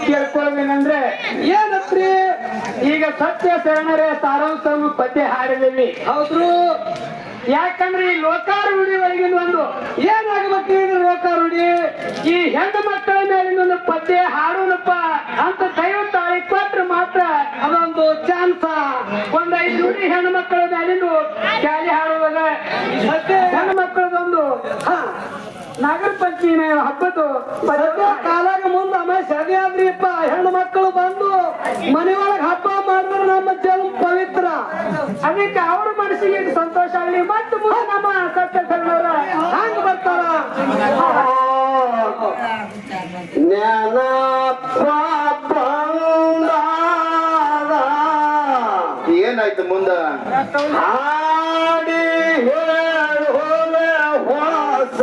ಕೇಳ್ಕೊಳ್ಳೋದೇನಂದ್ರೆ ಏನತ್ರಿ? ಈಗ ಸತ್ಯ ಶರಣರೇ ಸಾರಾಂಶವನ್ನು ಪದ್ಯ ಹಾಡಿದೀವಿ. ಹೌದ್ರು. ಯಾಕಂದ್ರೆ ಈ ಲೋಕಾರೂಢಿ ಒಳಗಿನ ಒಂದು ಏನಾಗಬೇಕು ಲೋಕಾರೂಢಿ? ಈ ಹೆಣ್ಣು ಮಕ್ಕಳ ಮೇಲಿನ ಒಂದು ಪದ್ಯ ಹಾಡೋನಪ್ಪ ಅಂತ ದೈವ ತಾಳಿ ಕೊಟ್ರೆ ಮಾತ್ರ ಅದೊಂದು ಚಾನ್ಸ. ಒಂದ್ 5 ನುಡಿ ಹೆಣ್ಣು ಮಕ್ಕಳ ಮೇಲಿಂದು ಕ್ಯಾಲಿ ಹಾಡುವಾಗ ಹೆಣ್ಣು ಮಕ್ಕಳದೊಂದು ನಾಗರ ಪಂಚಮಿ ಹಬ್ಬದ್ದು ಕಾಲಾಗ ಮುಂದ ಸದಿ ಆದ್ರಿಪ್ಪ. ಹೆಣ್ಣು ಮಕ್ಕಳು ಬಂದು ಮನೆಯೊಳಗೆ ಹಬ್ಬ ಮಾಡಿದ್ರೆ ನಮ್ಮ ಜನ್ಮ ಪವಿತ್ರ. ಅದಕ್ಕೆ ಅವ್ರ ಮನಸ್ಸಿಗೆ ಸಂತೋಷ ಆಗಲಿ. ಮತ್ತು ಮುಂದೆ ನಮ್ಮ ಸತ್ಯ ಶರಣರ ಹಂಗ ಬರ್ತಾರ. ಏನಾಯ್ತು ಮುಂದ? ಹಾಡಿ ಹೇಳೋಲೆ ಹೊಸ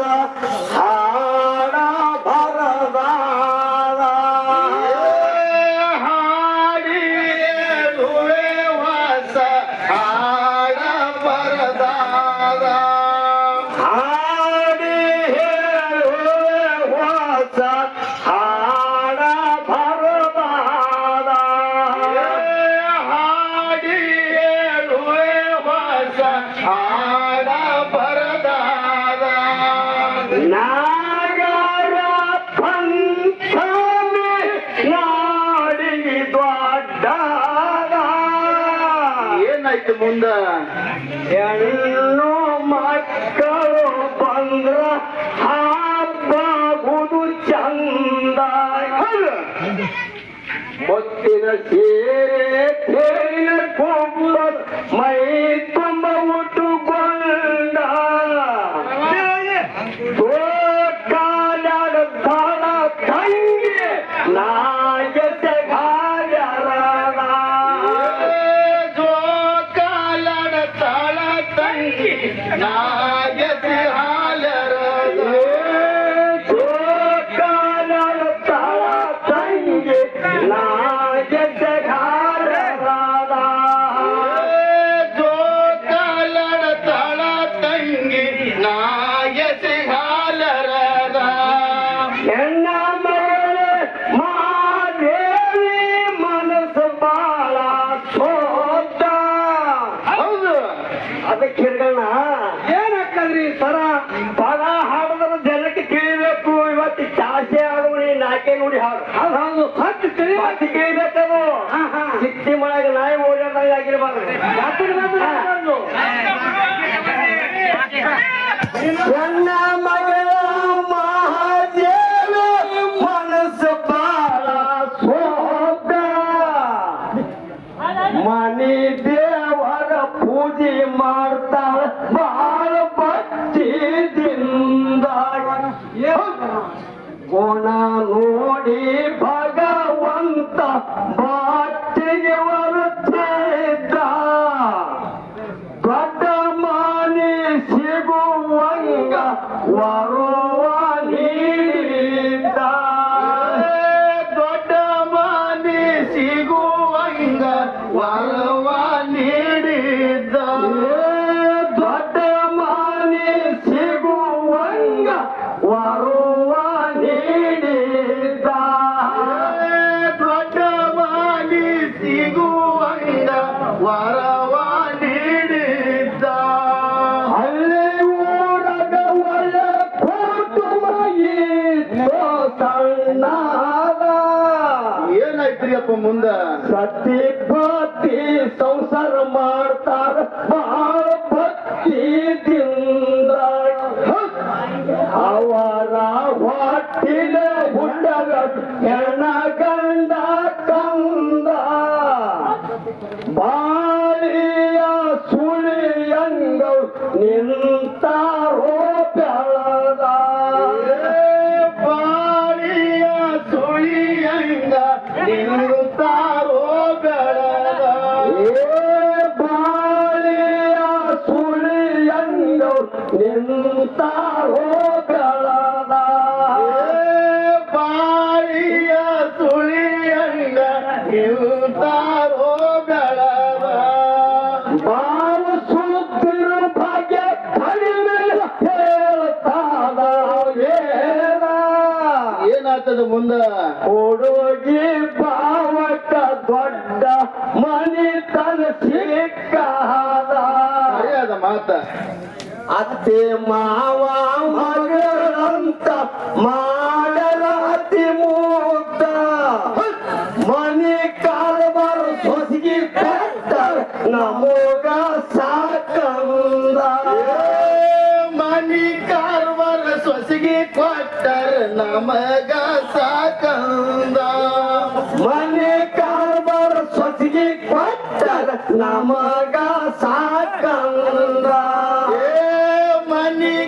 ಹಾಡ ಬರದಾರ. ಹಾಡಿ ಹೇಳುವೆ ಹೊಸ ಹಾಡ ಬರದಾರ. ಹಾಡಿ ಹೇಳುವೆ ಹೊಸ ಹಾಡ ಬರದಾರ. ಹಾಡಿ ಹೇಳುವೆ ಹೊಸ ಹಾಡ ಬರದಾರ. ನಾಗರ ಪಂಚಮಿ ನಾಡಿಗೆ ದೊಡ್ಡದ. ಏನಾಯ್ತು ಮುಂದ? ಹೆಣ್ಣು ಮಕ್ಕಳು ಬಂದ್ರ ಹಬ್ಬಗುದು ಚಂದ. ಮುತ್ತಿನ ಸೀರೆ ತೇರಿನ ಕೊಬ್ಬ ಮೈ ತುಂಬ ಉಟ್ಟುಕೊಂಡ. ಕಾಲದ ತಳ ತಂಗಿ ನಾಯಕಗಾರರ. ಜೋಕಾಲಡ ತಾಳ ತಂಗಿ ನಾಯಕಿ ಹಾಲರದ. ಕಾಲದ ತಳ ತಂಗಿ ನಾಯಕಗಾರರ. ಜೋಕಾಲಡ ತಾಳ ತಂಗಿ ನಾಯಕಿ ಹಾಲರದ. ಹೆಣ್ಣ ಮಗಳೇ ಮಹಾದೇವಿ ಮನಸ್ಸು ಬಾಳ ಸೋತ. ಹೌದು. ಅದಕ್ಕೆ ಹಿರ್ಗಣ್ಣ ಏನಾಗ್ತದ್ರಿ ಸರ? ಪದ ಹಾಡಿದ್ರೆ ಜನಕ್ಕೆ ತಿಳಿಬೇಕು. ಇವತ್ತು ಚಾಸೆ ಆಡುವಳಿ ನಾಕೆ ನೋಡಿ ಹಾಡು. ಹೌದು ಸತ್ಯ ತಿಳಿ ಮತ್ತೆ ಕೇಳಬೇಕದು. ಸಿಕ್ತಿ ಮಳೆಗೆ ನಾಯಿ ಓಡಾಡ್ದಂಗೆ ಆಗಿರ್ಬಾರ್ದು. ನನ್ನ ಮಗಳ ಮಹಾದೇವಿ ಮನಸ್ಸು ಬಾಳ ಸೋತ. ಮನಿ ದೇವರ ಪೂಜೆ ಮಾಡ್ತಾಳ ಬಾಳ ಭಕ್ತಿದಿಂದ. ಗುಣ ನೋಡಿ ಭಗವಂತ ಬಾಟಿಗೆ ಬರುತ್ತಿದ್ದ. ದೊಡ್ಡ ಮಾನಿ ಸಿಗುವಂಗ ವರುವ ನೀಡಿದ್ದ. ದೊಡ್ಡ ಮನೆ ಸಿಗುವಂಗ ವರವ ನೀಡಿದ್ದ. ದೊಡ್ಡ ಮಾನಿ ಸಿಗುವಂಗ ವರುವ ನೀಡಿದ್ದ. ದೊಡ್ಡ ಮನೆ ಸಿಗುವಂಗ ವರವ ನೀಡಿದ್ದ. ಹಳ್ಳಿ ಊರಾಗ ಒಳ್ಳ ಕುಟುಂಬ ಇತ್ತು ಸಣ್ಣದ. ಏನಾಯ್ತ್ರಿ ಅಪ್ಪ ಮುಂದ? ಸತಿ ಪತಿ ಸಂಸಾರ ಮಾಡ್ತಾರ ಬಾಳ ಭಕ್ತಿದಿಂದ. ಅವರ ಹೊಟ್ಟಿಲ ಹುಟ್ಟಗ ಹೆಣ್ಣ ಗಂಡ ಕಂದ. ಬಾಳಿಯ ಸುಳಿಯಂಗ ನಿಂತಾರೋ ಬೆಳದ. ಬಾಳಿಯ ಸುಳಿಯಂಗ ನಿಂತಾರೋ ಬೆಳದ. ಬಾಳಿಯ ಸುಳಿಯಂಗ ನಿಂತಾರೋ ಬೆಳದ. ಬಾಳಿಯ ಸುಳಿಯಂಗ ನಿಂತಾರೋ ಬೆಳದ. ಬಾಳು ಸುತ್ತಿರ ಭಾಗ್ಯ ಕಡಿಮೆ ಹೇಳ್ತಾದ ವೇದ. ಏನಾಗ್ತದ ಮುಂದ? ಹುಡುಗ ಹೋಗಿ ಬಾವಕ ದೊಡ್ಡ ಮನಿತನ ಸಿಕ್ಕಾದ ಮಾತ ಅತ್ತೆ ಮಾವ ಮಗಳಂತ ಮಾಡಲ ಅತಿ ಮುಗ್ಧ ಮನೆ ಕಾಲಬಾರ ಸೊಸಗಿ ಕೊಟ್ಟ ನಮಗ ಸಾಕಂದ ಮನಿ ಕಾಲಬಾರ ಸೊಸಗಿ ಕೊಟ್ಟರ ನಮಗ ಸಾಕಂದ ಮನೆ ಕಾಲಬಾರ ಸೊಸಗಿ ಕೊಟ್ಟರ ನಮಗ